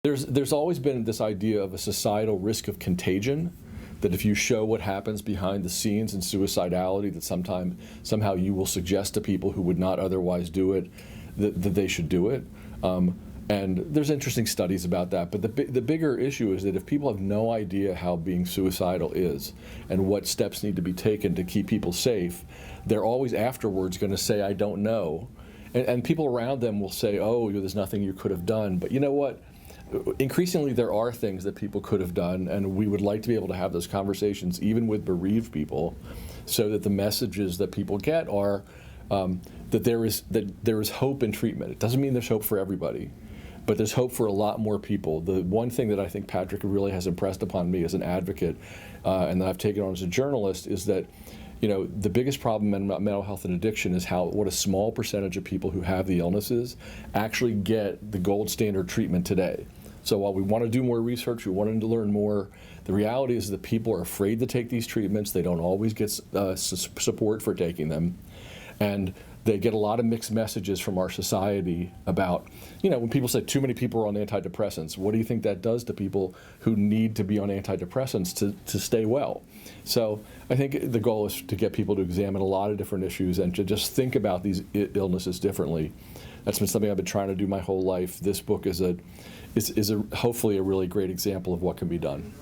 There's always been this idea of a societal risk of contagion, that if you show what happens behind the scenes in suicidality, that somehow you will suggest to people who would not otherwise do it that they should do it. And there's interesting studies about that. But the bigger issue is that if people have no idea how being suicidal is and what steps need to be taken to keep people safe, they're always afterwards going to say, I don't know. And people around them will say, oh, there's nothing you could have done. But you know what? Increasingly, there are things that people could have done, and we would like to be able to have those conversations, even with bereaved people, so that the messages that people get are that there is hope in treatment. It doesn't mean there's hope for everybody, but there's hope for a lot more people. The one thing that I think Patrick really has impressed upon me as an advocate, and that I've taken on as a journalist, is that the biggest problem in mental health and addiction is what a small percentage of people who have the illnesses actually get the gold standard treatment today. So while we want to do more research, we want to learn more, the reality is that people are afraid to take these treatments. They don't always get support for taking them. And they get a lot of mixed messages from our society about, when people say too many people are on antidepressants, what do you think that does to people who need to be on antidepressants to stay well? So I think the goal is to get people to examine a lot of different issues and to just think about these illnesses differently. That's been something I've been trying to do my whole life. This book is hopefully a really great example of what can be done.